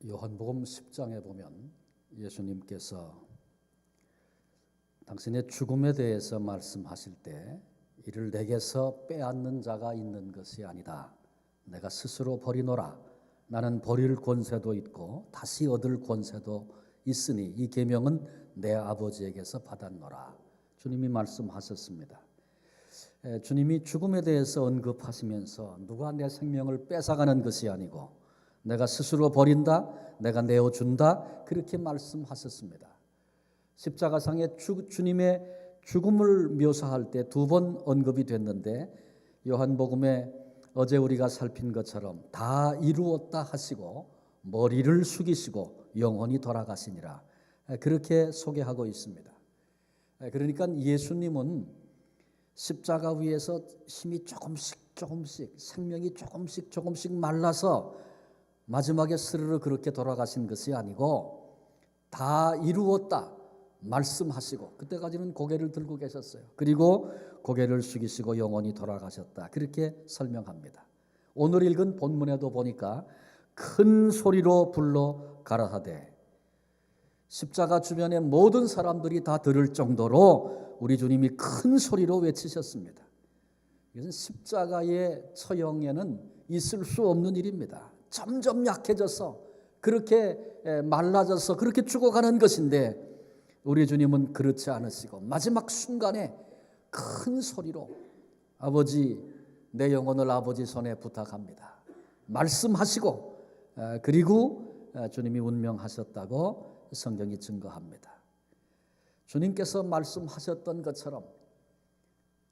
요한복음 10장에 보면 예수님께서 당신의 죽음에 대해서 말씀하실 때 이를 내게서 빼앗는 자가 있는 것이 아니다. 내가 스스로 버리노라. 나는 버릴 권세도 있고 다시 얻을 권세도 있으니 이 계명은 내 아버지에게서 받았노라. 주님이 말씀하셨습니다. 주님이 죽음에 대해서 언급하시면서 누가 내 생명을 뺏어가는 것이 아니고 내가 스스로 버린다, 내가 내어준다, 그렇게 말씀하셨습니다. 십자가상의 주님의 죽음을 묘사할 때 두 번 언급이 됐는데 요한복음에 어제 우리가 살핀 것처럼 다 이루었다 하시고 머리를 숙이시고 영원히 돌아가시니라, 그렇게 소개하고 있습니다. 그러니까 예수님은 십자가 위에서 힘이 조금씩 생명이 조금씩 말라서 마지막에 스르르 그렇게 돌아가신 것이 아니고 다 이루었다 말씀하시고 그때까지는 고개를 들고 계셨어요. 그리고 고개를 숙이시고 영원히 돌아가셨다, 그렇게 설명합니다. 오늘 읽은 본문에도 보니까 큰 소리로 불러 가라사대, 십자가 주변의 모든 사람들이 다 들을 정도로 우리 주님이 큰 소리로 외치셨습니다. 이것은 십자가의 처형에는 있을 수 없는 일입니다. 점점 약해져서 그렇게 말라져서 그렇게 죽어가는 것인데 우리 주님은 그렇지 않으시고 마지막 순간에 큰 소리로 아버지, 내 영혼을 아버지 손에 부탁합니다 말씀하시고, 그리고 주님이 운명하셨다고 성경이 증거합니다. 주님께서 말씀하셨던 것처럼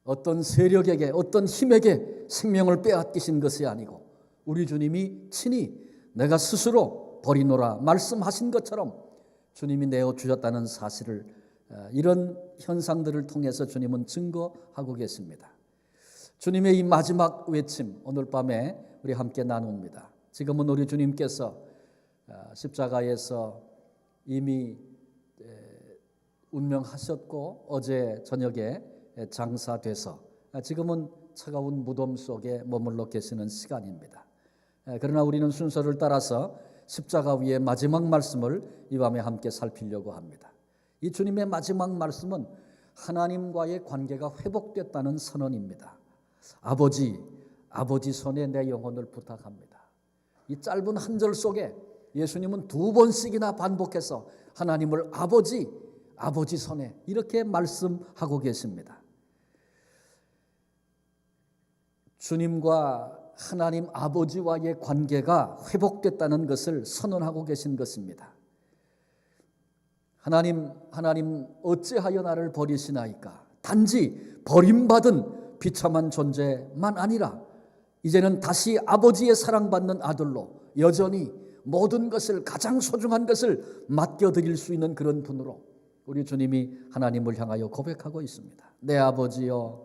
어떤 세력에게 어떤 힘에게 생명을 빼앗기신 것이 아니고 우리 주님이 친히 내가 스스로 버리노라 말씀하신 것처럼 주님이 내어주셨다는 사실을, 이런 현상들을 통해서 주님은 증거하고 계십니다. 주님의 이 마지막 외침 오늘 밤에 우리 함께 나눕니다. 지금은 우리 주님께서 십자가에서 이미 운명하셨고 어제 저녁에 장사돼서 지금은 차가운 무덤 속에 머물러 계시는 시간입니다. 그러나 우리는 순서를 따라서 십자가 위의 마지막 말씀을 이 밤에 함께 살피려고 합니다. 이 주님의 마지막 말씀은 하나님과의 관계가 회복됐다는 선언입니다. 아버지 손에 내 영혼을 부탁합니다. 이 짧은 한 절 속에 예수님은 두 번씩이나 반복해서 하나님을 아버지 손에 이렇게 말씀하고 계십니다. 주님과 하나님 아버지와의 관계가 회복됐다는 것을 선언하고 계신 것입니다. 하나님 어찌하여 나를 버리시나이까? 단지 버림받은 비참한 존재만 아니라 이제는 다시 아버지의 사랑받는 아들로 여전히 모든 것을, 가장 소중한 것을 맡겨드릴 수 있는 그런 분으로 우리 주님이 하나님을 향하여 고백하고 있습니다. 내 아버지여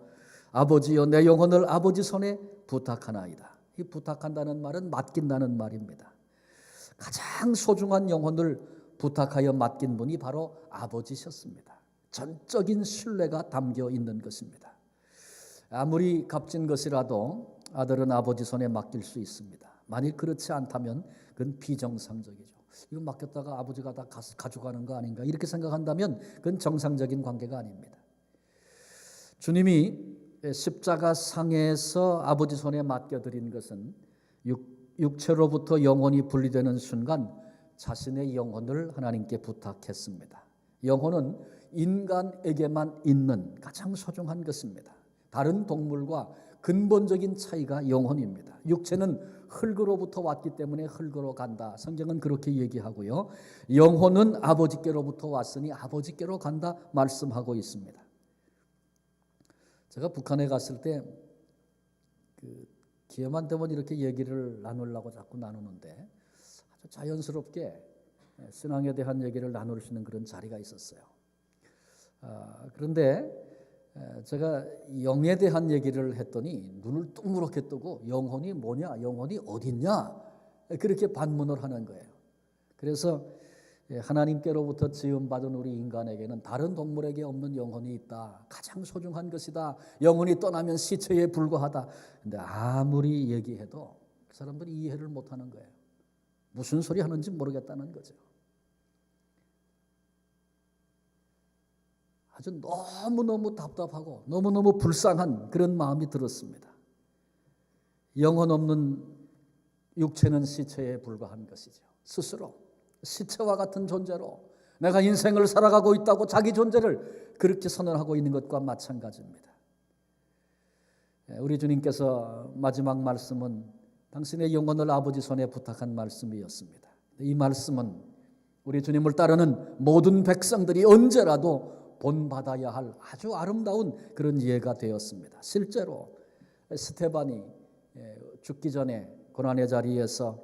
내 영혼을 아버지 손에 부탁하나이다. 이 부탁한다는 말은 맡긴다는 말입니다. 가장 소중한 영혼을 부탁하여 맡긴 분이 바로 아버지셨습니다. 전적인 신뢰가 담겨 있는 것입니다. 아무리 값진 것이라도 아들은 아버지 손에 맡길 수 있습니다. 만일 그렇지 않다면 그건 비정상적이죠. 이거 맡겼다가 아버지가 다 가져가는 거 아닌가 이렇게 생각한다면 그건 정상적인 관계가 아닙니다. 주님이 십자가 상에서 아버지 손에 맡겨드린 것은 육체로부터 영혼이 분리되는 순간 자신의 영혼을 하나님께 부탁했습니다. 영혼은 인간에게만 있는 가장 소중한 것입니다. 다른 동물과 근본적인 차이가 영혼입니다. 육체는 흙으로부터 왔기 때문에 흙으로 간다. 성경은 그렇게 얘기하고요. 영혼은 아버지께로부터 왔으니 아버지께로 간다 말씀하고 있습니다. 제가 북한에 갔을 때 기회만 되면 이렇게 얘기를 나누려고 자꾸 나누는데 아주 자연스럽게 신앙에 대한 얘기를 나눌 수 있는 그런 자리가 있었어요. 그런데 제가 영에 대한 얘기를 했더니 눈을 뚱그랗게 뜨고 영혼이 뭐냐, 영혼이 어딨냐 그렇게 반문을 하는 거예요. 그래서 하나님께로부터 지음받은 우리 인간에게는 다른 동물에게 없는 영혼이 있다. 가장 소중한 것이다. 영혼이 떠나면 시체에 불과하다. 근데 아무리 얘기해도 그 사람들이 이해를 못하는 거예요. 무슨 소리 하는지 모르겠다는 거죠. 아주 너무너무 답답하고 너무너무 불쌍한 그런 마음이 들었습니다. 영혼 없는 육체는 시체에 불과한 것이죠. 스스로 시체와 같은 존재로 내가 인생을 살아가고 있다고 자기 존재를 그렇게 선언하고 있는 것과 마찬가지입니다. 우리 주님께서 마지막 말씀은 당신의 영혼을 아버지 손에 부탁한 말씀이었습니다. 이 말씀은 우리 주님을 따르는 모든 백성들이 언제라도 본받아야 할 아주 아름다운 그런 예가 되었습니다. 실제로 스데반이 죽기 전에 고난의 자리에서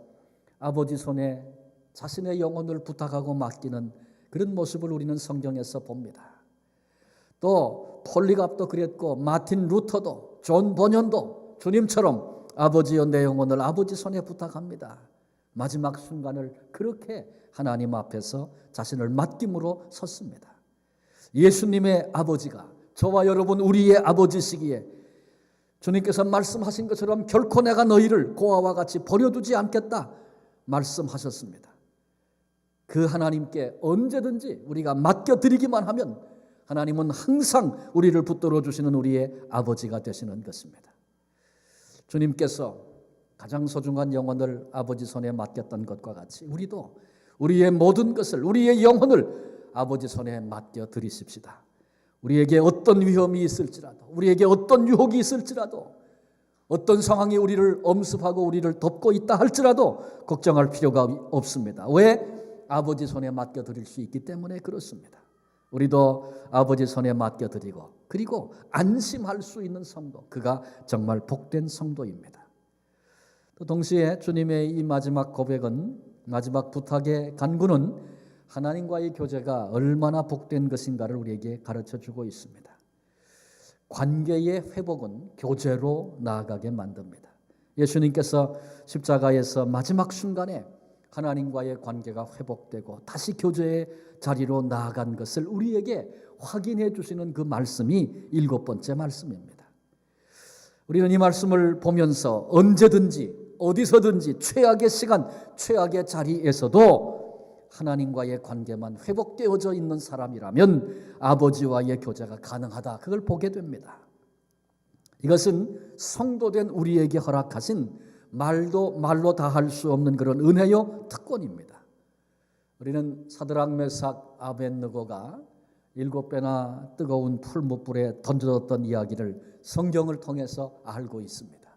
아버지 손에 자신의 영혼을 부탁하고 맡기는 그런 모습을 우리는 성경에서 봅니다. 또 폴리갑도 그랬고 마틴 루터도 존 버년도 주님처럼 아버지여 내 영혼을 아버지 손에 부탁합니다. 마지막 순간을 그렇게 하나님 앞에서 자신을 맡김으로 섰습니다. 예수님의 아버지가 저와 여러분 우리의 아버지시기에 주님께서 말씀하신 것처럼 결코 내가 너희를 고아와 같이 버려두지 않겠다 말씀하셨습니다. 그 하나님께 언제든지 우리가 맡겨드리기만 하면 하나님은 항상 우리를 붙들어 주시는 우리의 아버지가 되시는 것입니다. 주님께서 가장 소중한 영혼을 아버지 손에 맡겼던 것과 같이 우리도 우리의 모든 것을, 우리의 영혼을 아버지 손에 맡겨드리십시다. 우리에게 어떤 위험이 있을지라도, 우리에게 어떤 유혹이 있을지라도, 어떤 상황이 우리를 엄습하고 우리를 덮고 있다 할지라도 걱정할 필요가 없습니다. 왜? 아버지 손에 맡겨드릴 수 있기 때문에 그렇습니다. 우리도 아버지 손에 맡겨드리고 그리고 안심할 수 있는 성도, 그가 정말 복된 성도입니다. 또 동시에 주님의 이 마지막 고백은, 마지막 부탁의 간구는 하나님과의 교제가 얼마나 복된 것인가를 우리에게 가르쳐주고 있습니다. 관계의 회복은 교제로 나아가게 만듭니다. 예수님께서 십자가에서 마지막 순간에 하나님과의 관계가 회복되고 다시 교제의 자리로 나아간 것을 우리에게 확인해 주시는 그 말씀이 7번째 말씀입니다. 우리는 이 말씀을 보면서 언제든지 어디서든지 최악의 시간, 최악의 자리에서도 하나님과의 관계만 회복되어져 있는 사람이라면 아버지와의 교제가 가능하다, 그걸 보게 됩니다. 이것은 성도된 우리에게 허락하신 말로 다 할 수 없는 그런 은혜요 특권입니다. 우리는 사드락 메삭 아벳느고가 7배나 뜨거운 풀무불에 던져졌던 이야기를 성경을 통해서 알고 있습니다.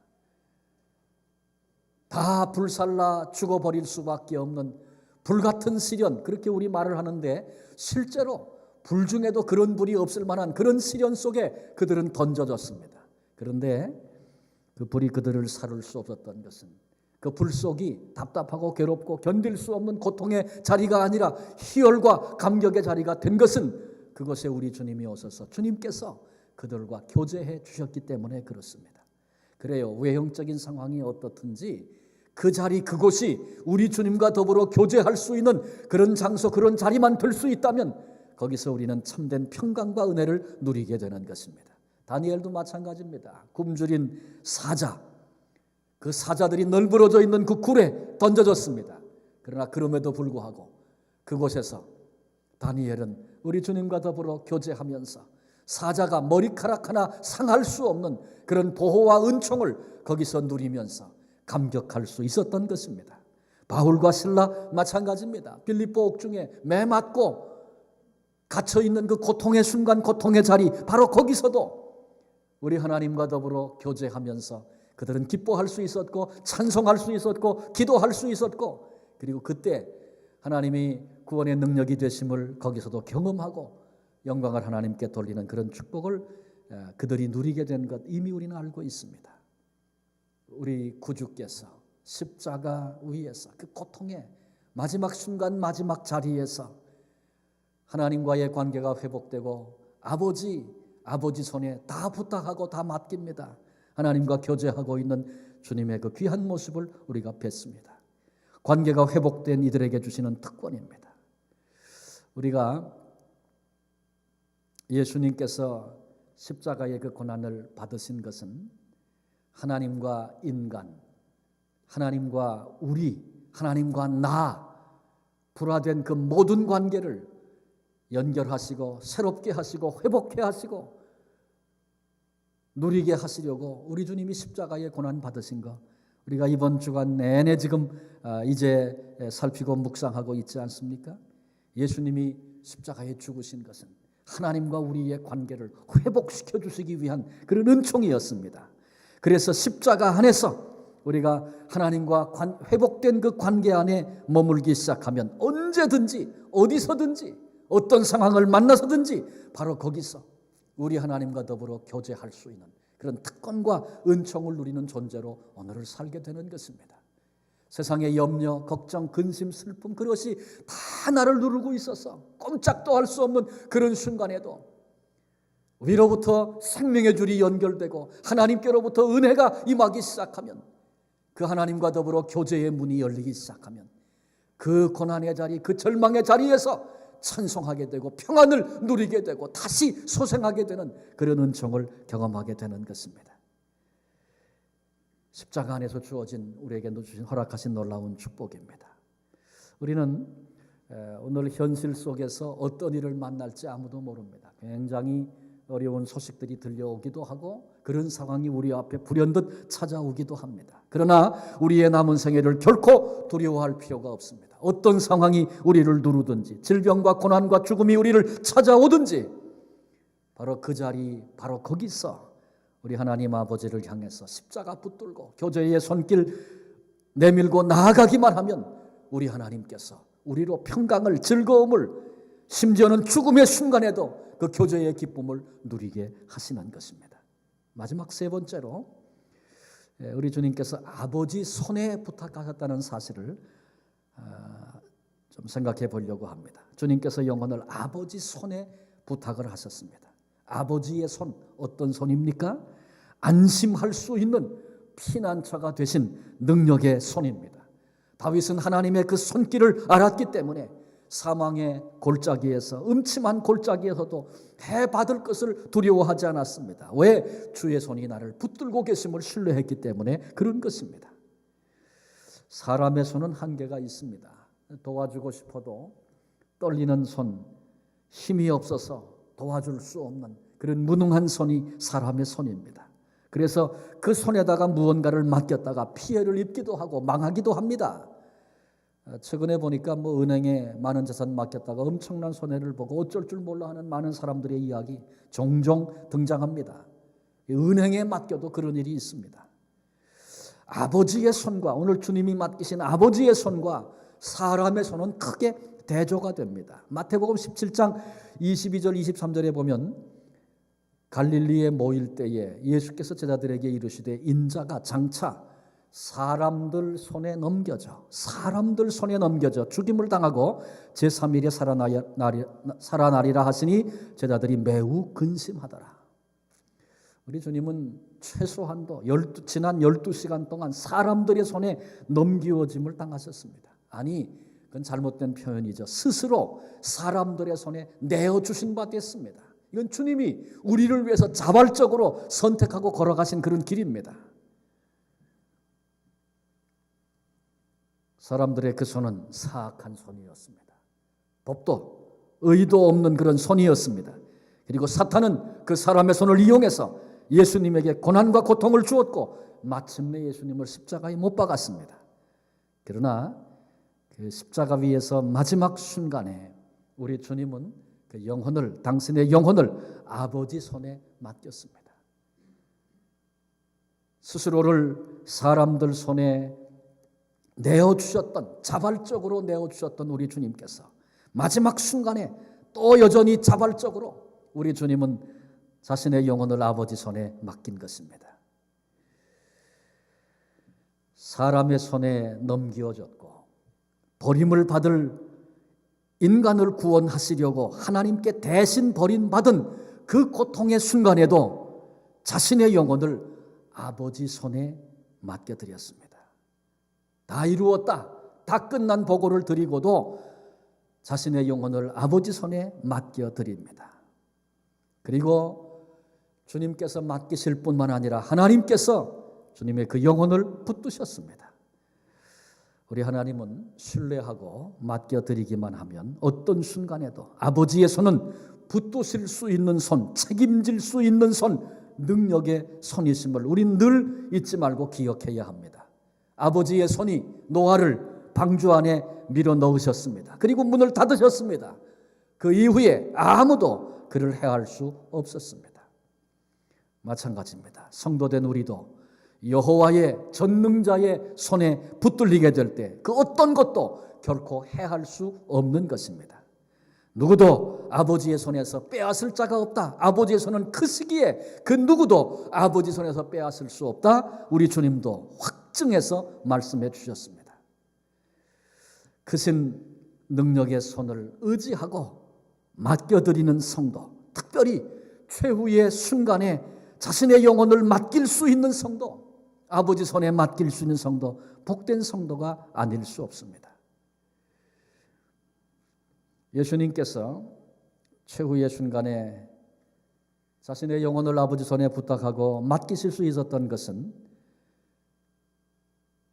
다 불살라 죽어버릴 수밖에 없는 불같은 시련, 그렇게 우리 말을 하는데 실제로 불 중에도 그런 불이 없을 만한 그런 시련 속에 그들은 던져졌습니다. 그런데 그 불이 그들을 사를 수 없었던 것은 그 불 속이 답답하고 괴롭고 견딜 수 없는 고통의 자리가 아니라 희열과 감격의 자리가 된 것은 그것에 우리 주님이 오셔서 주님께서 그들과 교제해 주셨기 때문에 그렇습니다. 그래요, 외형적인 상황이 어떻든지 그 자리, 그곳이 우리 주님과 더불어 교제할 수 있는 그런 장소, 그런 자리만 될 수 있다면 거기서 우리는 참된 평강과 은혜를 누리게 되는 것입니다. 다니엘도 마찬가지입니다. 굶주린 사자, 그 사자들이 널브러져 있는 그 굴에 던져졌습니다. 그러나 그럼에도 불구하고 그곳에서 다니엘은 우리 주님과 더불어 교제하면서 사자가 머리카락 하나 상할 수 없는 그런 보호와 은총을 거기서 누리면서 감격할 수 있었던 것입니다. 바울과 실라 마찬가지입니다. 빌립보 옥중에 매 맞고 갇혀있는 그 고통의 순간, 고통의 자리, 바로 거기서도 우리 하나님과 더불어 교제하면서 그들은 기뻐할 수 있었고 찬송할 수 있었고 기도할 수 있었고, 그리고 그때 하나님이 구원의 능력이 되심을 거기서도 경험하고 영광을 하나님께 돌리는 그런 축복을 그들이 누리게 된 것 이미 우리는 알고 있습니다. 우리 구주께서 십자가 위에서 그 고통의 마지막 순간, 마지막 자리에서 하나님과의 관계가 회복되고 아버지 손에 다 부탁하고 다 맡깁니다. 하나님과 교제하고 있는 주님의 그 귀한 모습을 우리가 뵀습니다. 관계가 회복된 이들에게 주시는 특권입니다. 우리가 예수님께서 십자가의 그 고난을 받으신 것은 하나님과 인간, 하나님과 우리, 하나님과 나 불화된 그 모든 관계를 연결하시고 새롭게 하시고 회복해 하시고 누리게 하시려고 우리 주님이 십자가의 고난 받으신 거 우리가 이번 주간 내내 지금 이제 살피고 묵상하고 있지 않습니까? 예수님이 십자가에 죽으신 것은 하나님과 우리의 관계를 회복시켜 주시기 위한 그런 은총이었습니다. 그래서 십자가 안에서 우리가 하나님과 회복된 그 관계 안에 머물기 시작하면 언제든지 어디서든지 어떤 상황을 만나서든지 바로 거기서 우리 하나님과 더불어 교제할 수 있는 그런 특권과 은총을 누리는 존재로 오늘을 살게 되는 것입니다. 세상의 염려, 걱정, 근심, 슬픔 그것이 다 나를 누르고 있어서 꼼짝도 할 수 없는 그런 순간에도 위로부터 생명의 줄이 연결되고 하나님께로부터 은혜가 임하기 시작하면 그 하나님과 더불어 교제의 문이 열리기 시작하면 그 고난의 자리, 그 절망의 자리에서 찬송하게 되고 평안을 누리게 되고 다시 소생하게 되는 그런 은총을 경험하게 되는 것입니다. 십자가 안에서 주어진 우리에게 주신 허락하신 놀라운 축복입니다. 우리는 오늘 현실 속에서 어떤 일을 만날지 아무도 모릅니다. 굉장히 어려운 소식들이 들려오기도 하고 그런 상황이 우리 앞에 불현듯 찾아오기도 합니다. 그러나 우리의 남은 생애를 결코 두려워할 필요가 없습니다. 어떤 상황이 우리를 누르든지 질병과 고난과 죽음이 우리를 찾아오든지 바로 그 자리 바로 거기서 우리 하나님 아버지를 향해서 십자가 붙들고 교제의 손길 내밀고 나아가기만 하면 우리 하나님께서 우리로 평강을 즐거움을 심지어는 죽음의 순간에도 그 교제의 기쁨을 누리게 하시는 것입니다. 마지막 세 번째로 우리 주님께서 아버지 손에 부탁하셨다는 사실을 좀 생각해 보려고 합니다. 주님께서 영혼을 아버지 손에 부탁을 하셨습니다. 아버지의 손, 어떤 손입니까? 안심할 수 있는 피난처가 되신 능력의 손입니다. 다윗은 하나님의 그 손길을 알았기 때문에 사망의 골짜기에서 음침한 골짜기에서도 해받을 것을 두려워하지 않았습니다. 왜? 주의 손이 나를 붙들고 계심을 신뢰했기 때문에 그런 것입니다. 사람의 손은 한계가 있습니다. 도와주고 싶어도 떨리는 손, 힘이 없어서 도와줄 수 없는 그런 무능한 손이 사람의 손입니다. 그래서 그 손에다가 무언가를 맡겼다가 피해를 입기도 하고 망하기도 합니다. 최근에 보니까 은행에 많은 재산 맡겼다가 엄청난 손해를 보고 어쩔 줄 몰라 하는 많은 사람들의 이야기 종종 등장합니다. 은행에 맡겨도 그런 일이 있습니다. 아버지의 손과 오늘 주님이 맡기신 아버지의 손과 사람의 손은 크게 대조가 됩니다. 마태복음 17장 22절 23절에 보면 갈릴리에 모일 때에 예수께서 제자들에게 이르시되 인자가 장차 사람들 손에 넘겨져 죽임을 당하고 제3일에 살아나리라 하시니 제자들이 매우 근심하더라. 우리 주님은 최소한도 지난 12시간 동안 사람들의 손에 넘겨짐을 당하셨습니다. 아니, 그건 잘못된 표현이죠. 스스로 사람들의 손에 내어주신 바 됐습니다. 이건 주님이 우리를 위해서 자발적으로 선택하고 걸어가신 그런 길입니다. 사람들의 그 손은 사악한 손이었습니다. 법도 의도 없는 그런 손이었습니다. 그리고 사탄은 그 사람의 손을 이용해서 예수님에게 고난과 고통을 주었고 마침내 예수님을 십자가에 못 박았습니다. 그러나 그 십자가 위에서 마지막 순간에 우리 주님은 그 영혼을, 당신의 영혼을 아버지 손에 맡겼습니다. 스스로를 사람들 손에 내어주셨던, 자발적으로 내어주셨던 우리 주님께서 마지막 순간에 또 여전히 자발적으로 우리 주님은 자신의 영혼을 아버지 손에 맡긴 것입니다. 사람의 손에 넘겨졌고 버림을 받을 인간을 구원하시려고 하나님께 대신 버림받은 그 고통의 순간에도 자신의 영혼을 아버지 손에 맡겨드렸습니다. 다 이루었다, 다 끝난 보고를 드리고도 자신의 영혼을 아버지 손에 맡겨드립니다. 그리고 주님께서 맡기실 뿐만 아니라 하나님께서 주님의 그 영혼을 붙드셨습니다. 우리 하나님은 신뢰하고 맡겨드리기만 하면 어떤 순간에도 아버지의 손은 붙드실 수 있는 손, 책임질 수 있는 손, 능력의 손이심을 우린 늘 잊지 말고 기억해야 합니다. 아버지의 손이 노아를 방주 안에 밀어 넣으셨습니다. 그리고 문을 닫으셨습니다. 그 이후에 아무도 그를 해할 수 없었습니다. 마찬가지입니다. 성도된 우리도 여호와의 전능자의 손에 붙들리게 될 때 그 어떤 것도 결코 해할 수 없는 것입니다. 누구도 아버지의 손에서 빼앗을 자가 없다. 아버지의 손은 크시기에 그 누구도 아버지 손에서 빼앗을 수 없다. 우리 주님도 확증해서 말씀해 주셨습니다. 크신 능력의 손을 의지하고 맡겨드리는 성도, 특별히 최후의 순간에 자신의 영혼을 맡길 수 있는 성도, 아버지 손에 맡길 수 있는 성도, 복된 성도가 아닐 수 없습니다. 예수님께서 최후의 순간에 자신의 영혼을 아버지 손에 부탁하고 맡기실 수 있었던 것은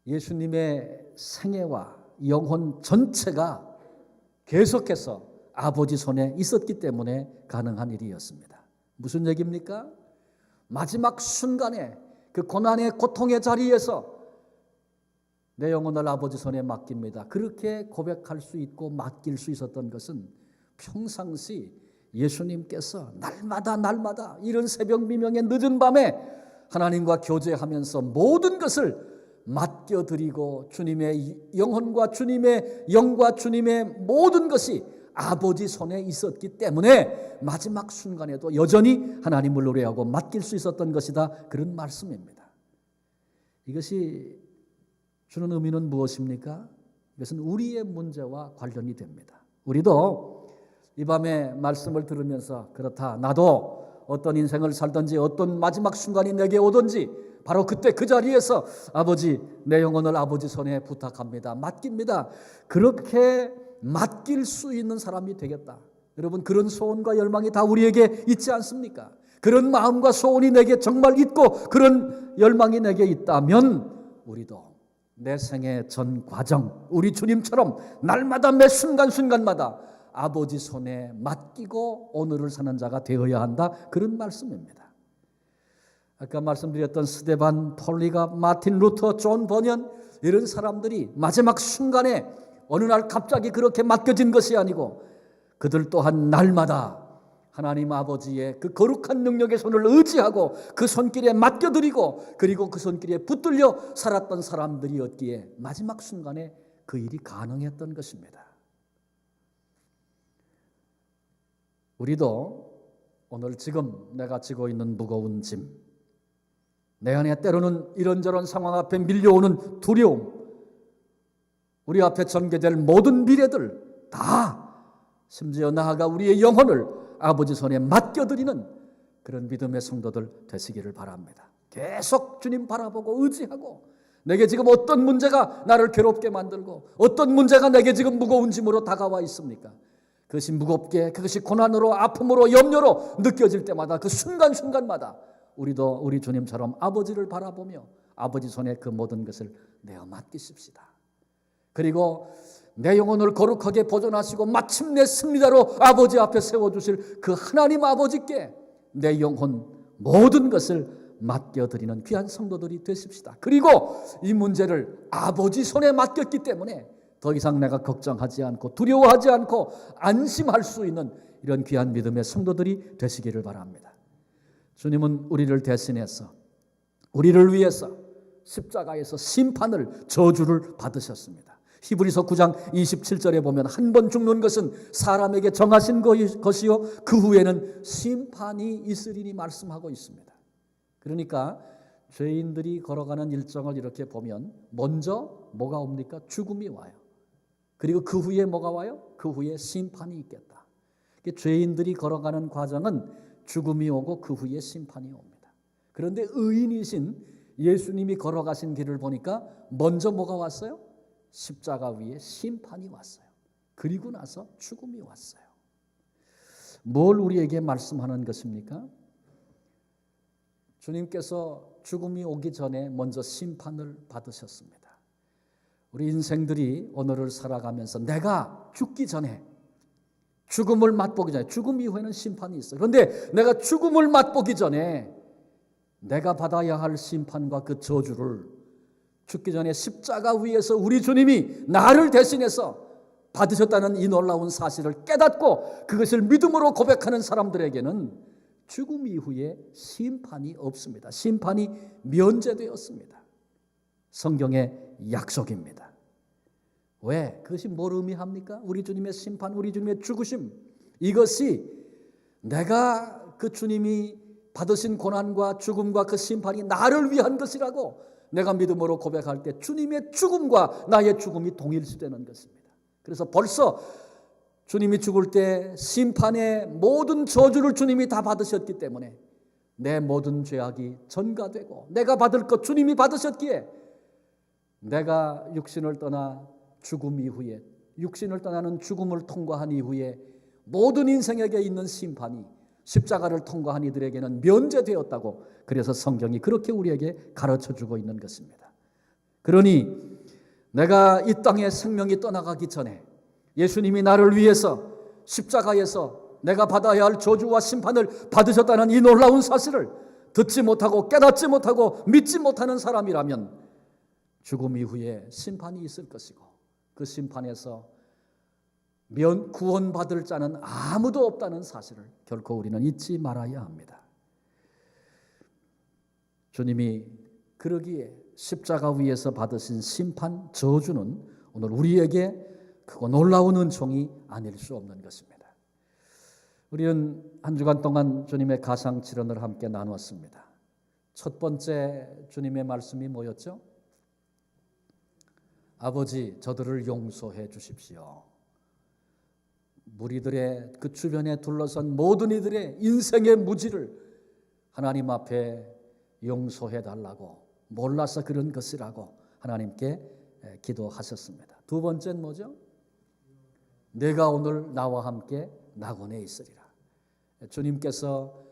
예수님의 생애와 영혼 전체가 계속해서 아버지 손에 있었기 때문에 가능한 일이었습니다. 무슨 얘기입니까? 마지막 순간에 그 고난의 고통의 자리에서 내 영혼을 아버지 손에 맡깁니다. 그렇게 고백할 수 있고 맡길 수 있었던 것은 평상시 예수님께서 날마다 이런 새벽 미명의 늦은 밤에 하나님과 교제하면서 모든 것을 맡겨드리고 주님의 영혼과 주님의 영과 주님의 모든 것이 아버지 손에 있었기 때문에 마지막 순간에도 여전히 하나님을 노래하고 맡길 수 있었던 것이다. 그런 말씀입니다. 이것이 주는 의미는 무엇입니까? 이것은 우리의 문제와 관련이 됩니다. 우리도 이 밤에 말씀을 들으면서 그렇다, 나도 어떤 인생을 살든지 어떤 마지막 순간이 내게 오든지 바로 그때 그 자리에서 아버지, 내 영혼을 아버지 손에 부탁합니다. 맡깁니다. 그렇게 맡길 수 있는 사람이 되겠다. 여러분, 그런 소원과 열망이 다 우리에게 있지 않습니까? 그런 마음과 소원이 내게 정말 있고 그런 열망이 내게 있다면 우리도 내 생의 전 과정, 우리 주님처럼 날마다 매 순간순간마다 아버지 손에 맡기고 오늘을 사는 자가 되어야 한다. 그런 말씀입니다. 아까 말씀드렸던 스데반, 폴리갑, 마틴 루터, 존 버년, 이런 사람들이 마지막 순간에 어느 날 갑자기 그렇게 맡겨진 것이 아니고 그들 또한 날마다 하나님 아버지의 그 거룩한 능력의 손을 의지하고 그 손길에 맡겨드리고 그리고 그 손길에 붙들려 살았던 사람들이었기에 마지막 순간에 그 일이 가능했던 것입니다. 우리도 오늘 지금 내가 지고 있는 무거운 짐, 내 안에 때로는 이런저런 상황 앞에 밀려오는 두려움, 우리 앞에 전개될 모든 미래들 다 심지어 나아가 우리의 영혼을 아버지 손에 맡겨드리는 그런 믿음의 성도들 되시기를 바랍니다. 계속 주님 바라보고 의지하고 내게 지금 어떤 문제가 나를 괴롭게 만들고 어떤 문제가 내게 지금 무거운 짐으로 다가와 있습니까? 그것이 무겁게, 그것이 고난으로, 아픔으로, 염려로 느껴질 때마다 그 순간순간마다 우리도 우리 주님처럼 아버지를 바라보며 아버지 손에 그 모든 것을 내어 맡기십시다. 그리고 내 영혼을 거룩하게 보존하시고 마침내 승리자로 아버지 앞에 세워주실 그 하나님 아버지께 내 영혼 모든 것을 맡겨드리는 귀한 성도들이 되십시다. 그리고 이 문제를 아버지 손에 맡겼기 때문에 더 이상 내가 걱정하지 않고 두려워하지 않고 안심할 수 있는 이런 귀한 믿음의 성도들이 되시기를 바랍니다. 주님은 우리를 대신해서 우리를 위해서 십자가에서 심판을, 저주를 받으셨습니다. 히브리서 9장 27절에 보면 한 번 죽는 것은 사람에게 정하신 것이요 그 후에는 심판이 있으리니 말씀하고 있습니다. 그러니까 죄인들이 걸어가는 일정을 이렇게 보면 먼저 뭐가 옵니까? 죽음이 와요. 그리고 그 후에 뭐가 와요? 그 후에 심판이 있겠다. 죄인들이 걸어가는 과정은 죽음이 오고 그 후에 심판이 옵니다. 그런데 의인이신 예수님이 걸어가신 길을 보니까 먼저 뭐가 왔어요? 십자가 위에 심판이 왔어요. 그리고 나서 죽음이 왔어요. 뭘 우리에게 말씀하는 것입니까? 주님께서 죽음이 오기 전에 먼저 심판을 받으셨습니다. 우리 인생들이 오늘을 살아가면서 내가 죽기 전에, 죽음을 맛보기 전에, 죽음 이후에는 심판이 있어요. 그런데 내가 죽음을 맛보기 전에 내가 받아야 할 심판과 그 저주를 죽기 전에 십자가 위에서 우리 주님이 나를 대신해서 받으셨다는 이 놀라운 사실을 깨닫고 그것을 믿음으로 고백하는 사람들에게는 죽음 이후에 심판이 없습니다. 심판이 면제되었습니다. 성경의 약속입니다. 왜? 그것이 뭘 의미합니까? 우리 주님의 심판, 우리 주님의 죽으심, 이것이 내가 그 주님이 받으신 고난과 죽음과 그 심판이 나를 위한 것이라고 내가 믿음으로 고백할 때 주님의 죽음과 나의 죽음이 동일시되는 것입니다. 그래서 벌써 주님이 죽을 때 심판의 모든 저주를 주님이 다 받으셨기 때문에 내 모든 죄악이 전가되고 내가 받을 것 주님이 받으셨기에 내가 육신을 떠나 죽음 이후에, 육신을 떠나는 죽음을 통과한 이후에 모든 인생에게 있는 심판이 십자가를 통과한 이들에게는 면제되었다고, 그래서 성경이 그렇게 우리에게 가르쳐주고 있는 것입니다. 그러니 내가 이 땅에 생명이 떠나가기 전에 예수님이 나를 위해서 십자가에서 내가 받아야 할 저주와 심판을 받으셨다는 이 놀라운 사실을 듣지 못하고 깨닫지 못하고 믿지 못하는 사람이라면 죽음 이후에 심판이 있을 것이고 그 심판에서 구원받을 자는 아무도 없다는 사실을 결코 우리는 잊지 말아야 합니다. 주님이 그러기에 십자가 위에서 받으신 심판, 저주는 오늘 우리에게 크고 놀라운 은총이 아닐 수 없는 것입니다. 우리는 한 주간 동안 주님의 가상칠언을 함께 나누었습니다. 첫 번째 주님의 말씀이 뭐였죠? 아버지, 저들을 용서해 주십시오. 무리들의 그 주변에 둘러선 모든 이들의 인생의 무지를 하나님 앞에 용서해 달라고, 몰라서 그런 것이라고 하나님께 기도하셨습니다. 두 번째는 뭐죠? 내가 오늘 나와 함께 낙원에 있으리라. 주님께서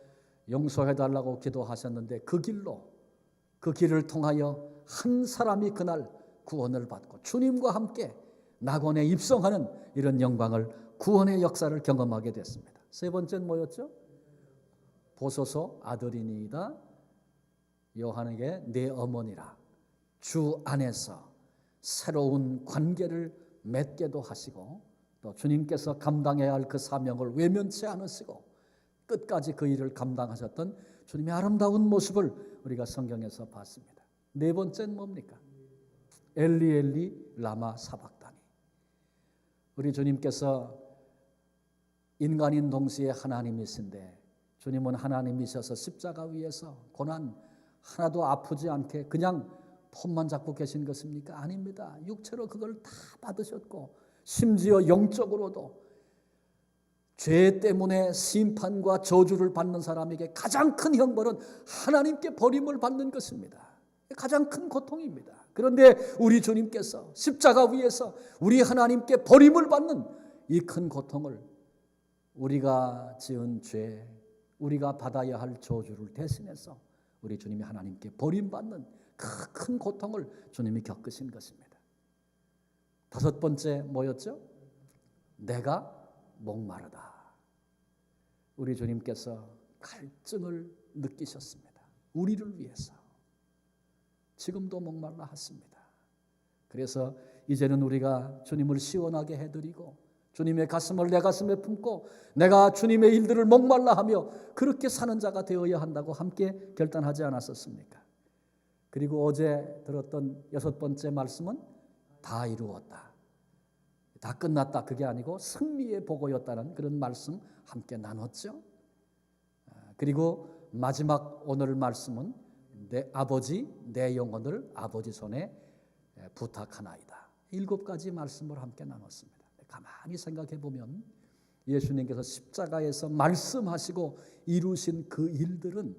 용서해 달라고 기도하셨는데 그 길을 통하여 한 사람이 그날 구원을 받고 주님과 함께 낙원에 입성하는 이런 영광을, 구원의 역사를 경험하게 됐습니다. 세 번째는 뭐였죠? 보소서 아들이니이다. 요한에게 내 어머니라. 주 안에서 새로운 관계를 맺게도 하시고 또 주님께서 감당해야 할 그 사명을 외면치 않으시고 끝까지 그 일을 감당하셨던 주님의 아름다운 모습을 우리가 성경에서 봤습니다. 네 번째는 뭡니까? 엘리 엘리 라마 사박다니. 우리 주님께서 인간인 동시에 하나님이신데 주님은 하나님이셔서 십자가 위에서 고난 하나도 아프지 않게 그냥 폼만 잡고 계신 것입니까? 아닙니다. 육체로 그걸 다 받으셨고 심지어 영적으로도 죄 때문에 심판과 저주를 받는 사람에게 가장 큰 형벌은 하나님께 버림을 받는 것입니다. 가장 큰 고통입니다. 그런데 우리 주님께서 십자가 위에서 우리 하나님께 버림을 받는 이 큰 고통을, 우리가 지은 죄, 우리가 받아야 할 저주를 대신해서 우리 주님이 하나님께 버림받는 그 큰 고통을 주님이 겪으신 것입니다. 다섯 번째 뭐였죠? 내가 목마르다. 우리 주님께서 갈증을 느끼셨습니다. 우리를 위해서. 지금도 목말라 하십니다. 그래서 이제는 우리가 주님을 시원하게 해드리고 주님의 가슴을 내 가슴에 품고 내가 주님의 일들을 목말라 하며 그렇게 사는 자가 되어야 한다고 함께 결단하지 않았었습니까? 그리고 어제 들었던 여섯 번째 말씀은 다 이루었다. 다 끝났다. 그게 아니고 승리의 보고였다는 그런 말씀 함께 나눴죠. 그리고 마지막 오늘 말씀은 내 아버지, 내 영혼을 아버지 손에 부탁하나이다. 7가지 말씀을 함께 나눴습니다. 가만히 생각해 보면 예수님께서 십자가에서 말씀하시고 이루신 그 일들은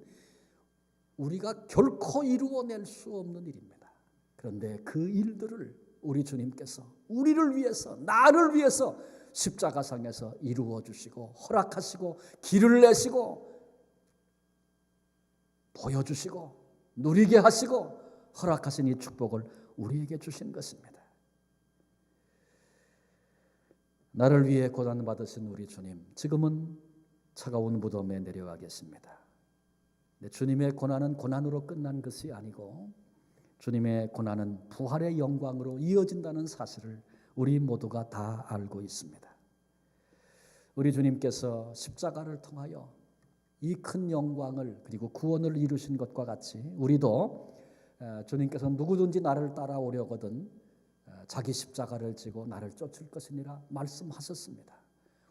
우리가 결코 이루어낼 수 없는 일입니다. 그런데 그 일들을 우리 주님께서 우리를 위해서, 나를 위해서 십자가상에서 이루어 주시고 허락하시고 길을 내시고 보여주시고 누리게 하시고 허락하신 이 축복을 우리에게 주신 것입니다. 나를 위해 고난받으신 우리 주님, 지금은 차가운 무덤에 내려가 계십니다. 주님의 고난은 고난으로 끝난 것이 아니고 주님의 고난은 부활의 영광으로 이어진다는 사실을 우리 모두가 다 알고 있습니다. 우리 주님께서 십자가를 통하여 이 큰 영광을 그리고 구원을 이루신 것과 같이 우리도 주님께서 누구든지 나를 따라오려거든 자기 십자가를 지고 나를 쫓을 것이니라 말씀하셨습니다.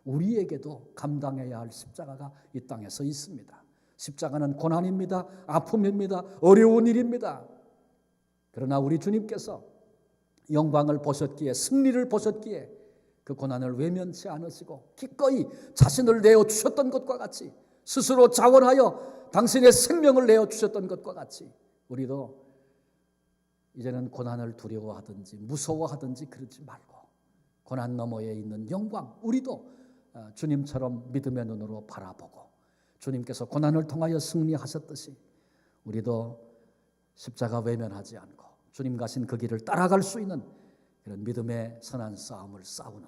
우리에게도 감당해야 할 십자가가 이 땅에서 있습니다. 십자가는 고난입니다. 아픔입니다. 어려운 일입니다. 그러나 우리 주님께서 영광을 보셨기에, 승리를 보셨기에 그 고난을 외면치 않으시고 기꺼이 자신을 내어주셨던 것과 같이, 스스로 자원하여 당신의 생명을 내어주셨던 것과 같이 우리도 이제는 고난을 두려워하든지 무서워하든지 그러지 말고 고난 너머에 있는 영광, 우리도 주님처럼 믿음의 눈으로 바라보고 주님께서 고난을 통하여 승리하셨듯이 우리도 십자가 외면하지 않고 주님 가신 그 길을 따라갈 수 있는 그런 믿음의 선한 싸움을 싸우는,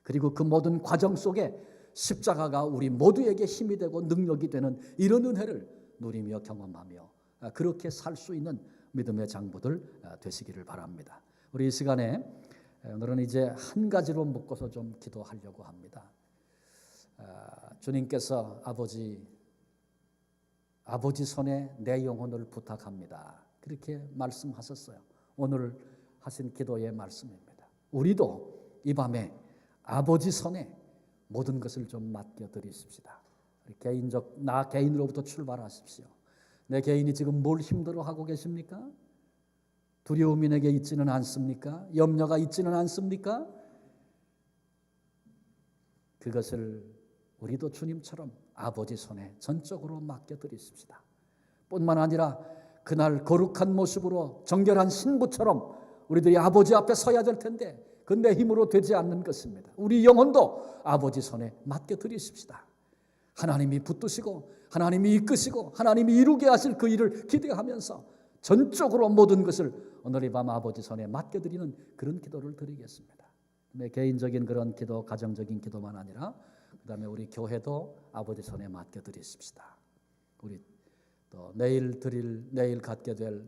그리고 그 모든 과정 속에 십자가가 우리 모두에게 힘이 되고 능력이 되는 이런 은혜를 누리며 경험하며 그렇게 살 수 있는 믿음의 장부들 되시기를 바랍니다. 우리 이 시간에 오늘은 이제 한 가지로 묶어서 좀 기도하려고 합니다. 주님께서 아버지 손에 내 영혼을 부탁합니다. 그렇게 말씀하셨어요. 오늘 하신 기도의 말씀입니다. 우리도 이 밤에 아버지 손에 모든 것을 좀 맡겨드리십시다. 나 개인으로부터 출발하십시오. 내 개인이 지금 뭘 힘들어하고 계십니까? 두려움이 내게 있지는 않습니까? 염려가 있지는 않습니까? 그것을 우리도 주님처럼 아버지 손에 전적으로 맡겨드리십시다. 뿐만 아니라 그날 거룩한 모습으로 정결한 신부처럼 우리들이 아버지 앞에 서야 될 텐데 그 내 힘으로 되지 않는 것입니다. 우리 영혼도 아버지 손에 맡겨드리십시다. 하나님이 붙드시고 하나님이 이끄시고 하나님이 이루게 하실 그 일을 기대하면서 전적으로 모든 것을 오늘 이 밤 아버지 손에 맡겨드리는 그런 기도를 드리겠습니다. 내 개인적인 그런 기도, 가정적인 기도만 아니라 그 다음에 우리 교회도 아버지 손에 맡겨드리십시다. 우리 또 내일 갖게 될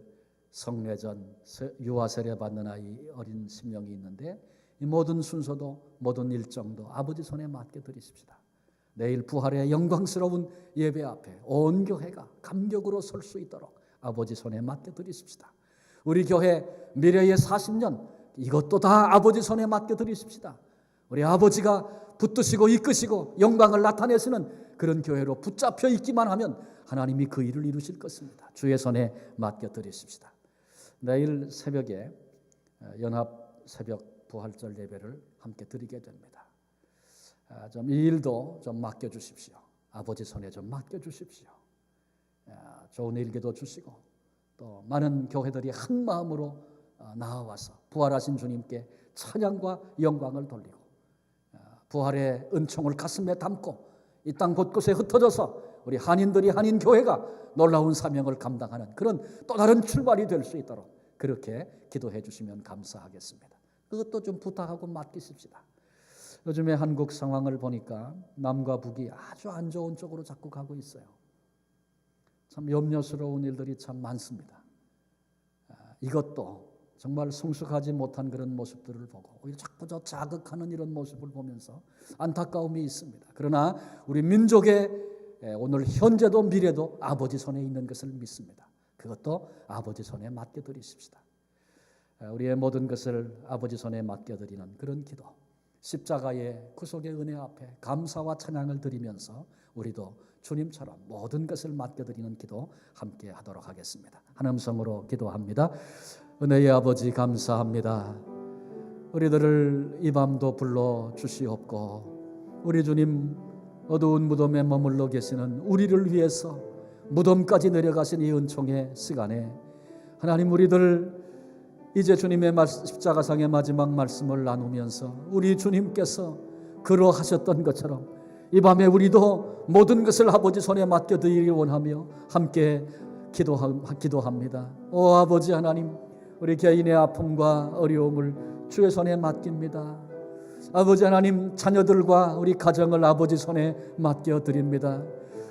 성례전 유아 세례 받는 아이 어린 심령이 있는데 이 모든 순서도 모든 일정도 아버지 손에 맡겨드리십시다. 내일 부활의 영광스러운 예배 앞에 온 교회가 감격으로 설 수 있도록 아버지 손에 맡겨드리십시다. 우리 교회 미래의 40년 이것도 다 아버지 손에 맡겨드리십시다. 우리 아버지가 붙드시고 이끄시고 영광을 나타내시는 그런 교회로 붙잡혀 있기만 하면 하나님이 그 일을 이루실 것입니다. 주의 손에 맡겨드리십시다. 내일 새벽에 연합 새벽 부활절 예배를 함께 드리게 됩니다. 좀 이 일도 좀 맡겨주십시오. 아버지 손에 좀 맡겨주십시오. 좋은 일기도 주시고 또 많은 교회들이 한 마음으로 나와서 부활하신 주님께 찬양과 영광을 돌리고 부활의 은총을 가슴에 담고 이 땅 곳곳에 흩어져서 우리 한인들이 한인교회가 놀라운 사명을 감당하는 그런 또 다른 출발이 될 수 있도록 그렇게 기도해 주시면 감사하겠습니다. 그것도 좀 부탁하고 맡기십시다. 요즘에 한국 상황을 보니까 남과 북이 아주 안 좋은 쪽으로 자꾸 가고 있어요. 참 염려스러운 일들이 참 많습니다. 이것도 정말 성숙하지 못한 그런 모습들을 보고 오히려 자꾸 자극하는 이런 모습을 보면서 안타까움이 있습니다. 그러나 우리 민족의 오늘 현재도 미래도 아버지 손에 있는 것을 믿습니다. 그것도 아버지 손에 맡겨드리십시다. 우리의 모든 것을 아버지 손에 맡겨드리는 그런 기도, 십자가의 구속의 은혜 앞에 감사와 찬양을 드리면서 우리도 주님처럼 모든 것을 맡겨드리는 기도 함께 하도록 하겠습니다. 한 음성으로 기도합니다. 은혜의 아버지 감사합니다. 우리들을 이 밤도 불러 주시옵고 우리 주님 어두운 무덤에 머물러 계시는 우리를 위해서 무덤까지 내려가신 이 은총의 시간에 하나님 우리들 이제 주님의 십자가상의 마지막 말씀을 나누면서 우리 주님께서 그러하셨던 것처럼 이 밤에 우리도 모든 것을 아버지 손에 맡겨드리기 원하며 함께 기도합니다. 오 아버지 하나님, 우리 개인의 아픔과 어려움을 주의 손에 맡깁니다. 아버지 하나님, 자녀들과 우리 가정을 아버지 손에 맡겨드립니다.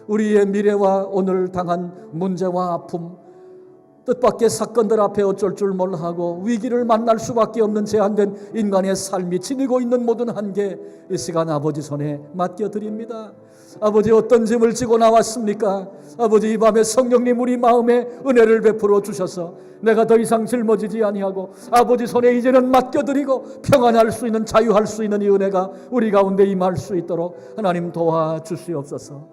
우리의 미래와 오늘 당한 문제와 아픔, 뜻밖의 사건들 앞에 어쩔 줄 몰라하고 위기를 만날 수밖에 없는 제한된 인간의 삶이 지니고 있는 모든 한계, 이 시간 아버지 손에 맡겨드립니다. 아버지, 어떤 짐을 지고 나왔습니까? 아버지, 이 밤에 성령님 우리 마음에 은혜를 베풀어 주셔서 내가 더 이상 짊어지지 아니하고 아버지 손에 이제는 맡겨드리고 평안할 수 있는, 자유할 수 있는 이 은혜가 우리 가운데 임할 수 있도록 하나님 도와주시옵소서.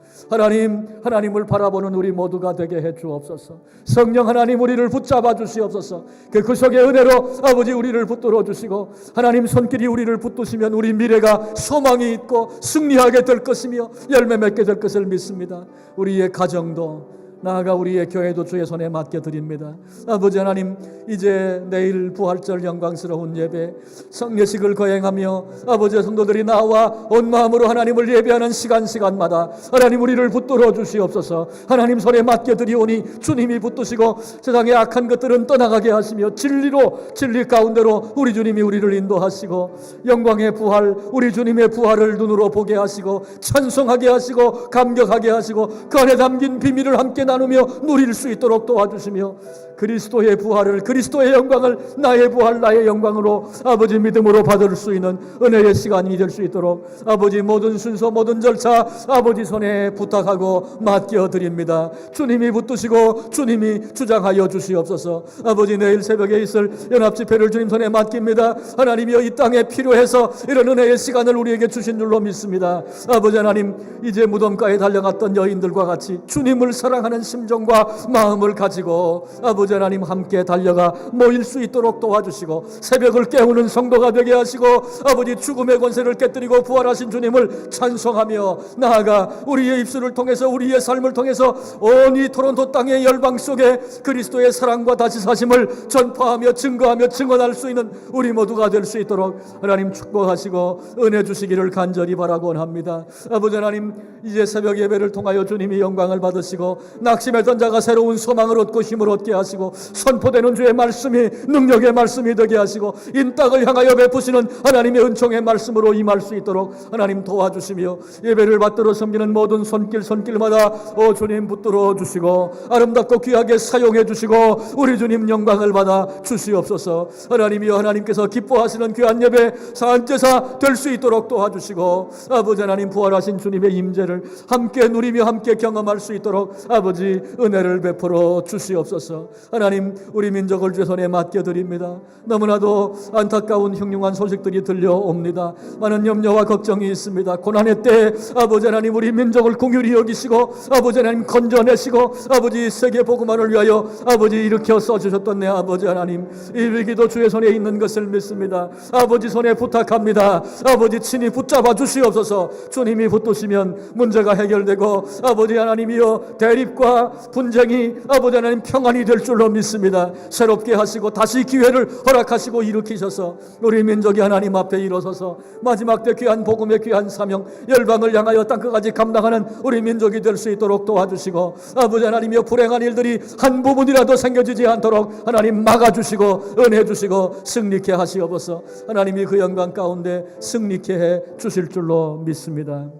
하나님을 바라보는 우리 모두가 되게 해 주옵소서. 성령 하나님, 우리를 붙잡아 주시옵소서. 그 구속의 은혜로 아버지 우리를 붙들어 주시고, 하나님 손길이 우리를 붙드시면 우리 미래가 소망이 있고 승리하게 될 것이며 열매 맺게 될 것을 믿습니다. 우리의 가정도, 나아가 우리의 교회도 주의 손에 맡겨드립니다. 아버지 하나님, 이제 내일 부활절 영광스러운 예배 성례식을 거행하며 아버지 성도들이 나와 온 마음으로 하나님을 예배하는 시간마다 하나님 우리를 붙들어 주시옵소서. 하나님 손에 맡겨드리오니 주님이 붙드시고 세상의 악한 것들은 떠나가게 하시며 진리 가운데로 우리 주님이 우리를 인도하시고 영광의 부활, 우리 주님의 부활을 눈으로 보게 하시고 찬송하게 하시고 감격하게 하시고 그 안에 담긴 비밀을 함께 나누며 누릴 수 있도록 도와주시며 그리스도의 부활을, 그리스도의 영광을 나의 부활, 나의 영광으로 아버지 믿음으로 받을 수 있는 은혜의 시간이 될 수 있도록 아버지 모든 순서, 모든 절차 아버지 손에 부탁하고 맡겨드립니다. 주님이 붙드시고 주님이 주장하여 주시옵소서. 아버지, 내일 새벽에 있을 연합집회를 주님 손에 맡깁니다. 하나님이여, 이 땅에 필요해서 이런 은혜의 시간을 우리에게 주신 줄로 믿습니다. 아버지 하나님, 이제 무덤가에 달려갔던 여인들과 같이 주님을 사랑하는 심정과 마음을 가지고 아버지 하나님 함께 달려가 모일 수 있도록 도와주시고 새벽을 깨우는 성도가 되게 하시고 아버지 죽음의 권세를 깨뜨리고 부활하신 주님을 찬송하며 나아가 우리의 입술을 통해서, 우리의 삶을 통해서 온 이 토론토 땅의 열방 속에 그리스도의 사랑과 다시 사심을 전파하며 증거하며 증언할 수 있는 우리 모두가 될 수 있도록 하나님 축복하시고 은혜 주시기를 간절히 바라곤 합니다. 아버지 하나님, 이제 새벽 예배를 통하여 주님이 영광을 받으시고 낙심했던 자가 새로운 소망을 얻고 힘을 얻게 하시고 선포되는 주의 말씀이 능력의 말씀이 되게 하시고 인 땅을 향하여 베푸시는 하나님의 은총의 말씀으로 임할 수 있도록 하나님 도와주시며 예배를 받들어 섬기는 모든 손길마다 주님 붙들어 주시고 아름답고 귀하게 사용해 주시고 우리 주님 영광을 받아 주시옵소서. 하나님이여, 하나님께서 기뻐하시는 귀한 예배 산제사 될 수 있도록 도와주시고 아버지 하나님, 부활하신 주님의 임재를 함께 누리며 함께 경험할 수 있도록 아버지 은혜를 베풀어 주시옵소서. 하나님, 우리 민족을 주의 손에 맡겨드립니다. 너무나도 안타까운 흉흉한 소식들이 들려옵니다. 많은 염려와 걱정이 있습니다. 고난의 때 아버지 하나님, 우리 민족을 긍휼히 여기시고 아버지 하나님 건져내시고 아버지 세계 복음화를 위하여 아버지 일으켜 써주셨던 내 아버지 하나님, 이 위기도 주의 손에 있는 것을 믿습니다. 아버지 손에 부탁합니다. 아버지 친히 붙잡아 주시옵소서. 주님이 붙드시면 문제가 해결되고 아버지 하나님이여, 대립과 분쟁이 아버지 하나님 평안이 될 줄로 믿습니다. 새롭게 하시고 다시 기회를 허락하시고 일으키셔서 우리 민족이 하나님 앞에 일어서서 마지막 때 귀한 복음의 귀한 사명, 열방을 향하여 땅끝까지 감당하는 우리 민족이 될 수 있도록 도와주시고 아버지 하나님이여, 불행한 일들이 한 부분이라도 생겨지지 않도록 하나님 막아주시고 은혜 주시고 승리케 하시옵소서. 하나님이 그 영광 가운데 승리케 해 주실 줄로 믿습니다.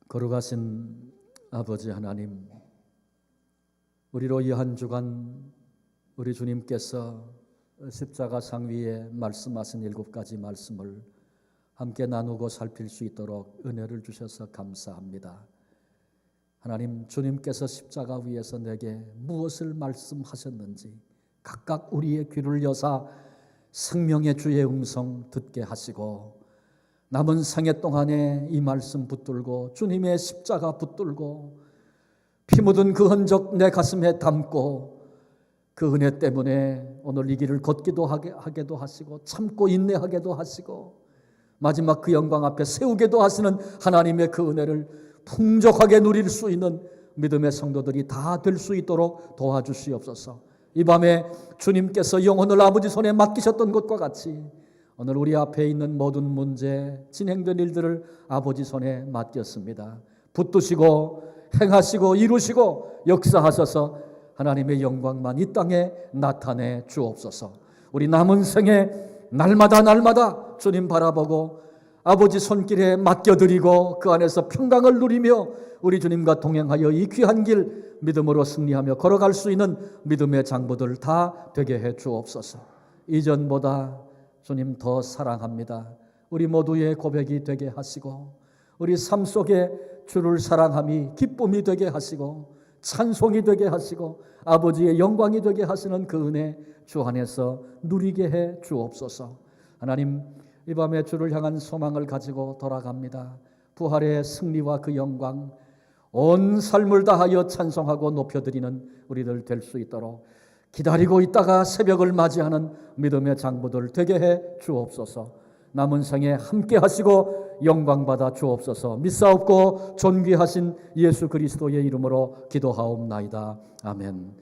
거룩하신 아버지 하나님, 우리로 이 한 주간 우리 주님께서 십자가 상 위에 말씀하신 7가지 말씀을 함께 나누고 살필 수 있도록 은혜를 주셔서 감사합니다. 하나님, 주님께서 십자가 위에서 내게 무엇을 말씀하셨는지 각각 우리의 귀를 여사 생명의 주의 음성 듣게 하시고 남은 생애 동안에 이 말씀 붙들고 주님의 십자가 붙들고 피 묻은 그 흔적 내 가슴에 담고 그 은혜 때문에 오늘 이 길을 걷기도 하게도 하시고 참고 인내하게도 하시고 마지막 그 영광 앞에 세우게도 하시는 하나님의 그 은혜를 풍족하게 누릴 수 있는 믿음의 성도들이 다 될 수 있도록 도와주시옵소서. 이 밤에 주님께서 영혼을 아버지 손에 맡기셨던 것과 같이 오늘 우리 앞에 있는 모든 문제, 진행된 일들을 아버지 손에 맡겼습니다. 붙드시고 행하시고 이루시고 역사하셔서 하나님의 영광만 이 땅에 나타내 주옵소서. 우리 남은 생에 날마다 주님 바라보고 아버지 손길에 맡겨드리고 그 안에서 평강을 누리며 우리 주님과 동행하여 이 귀한 길 믿음으로 승리하며 걸어갈 수 있는 믿음의 장부들 다 되게 해 주옵소서. 이전보다 주님 더 사랑합니다. 우리 모두의 고백이 되게 하시고 우리 삶 속에 주를 사랑함이 기쁨이 되게 하시고 찬송이 되게 하시고 아버지의 영광이 되게 하시는 그 은혜 주 안에서 누리게 해 주옵소서. 하나님, 이 밤에 주를 향한 소망을 가지고 돌아갑니다. 부활의 승리와 그 영광 온 삶을 다하여 찬송하고 높여드리는 우리들 될 수 있도록 기다리고 있다가 새벽을 맞이하는 믿음의 장부들 되게 해 주옵소서. 남은 생에 함께 하시고 영광 받아 주옵소서. 믿사옵고 존귀하신 예수 그리스도의 이름으로 기도하옵나이다. 아멘.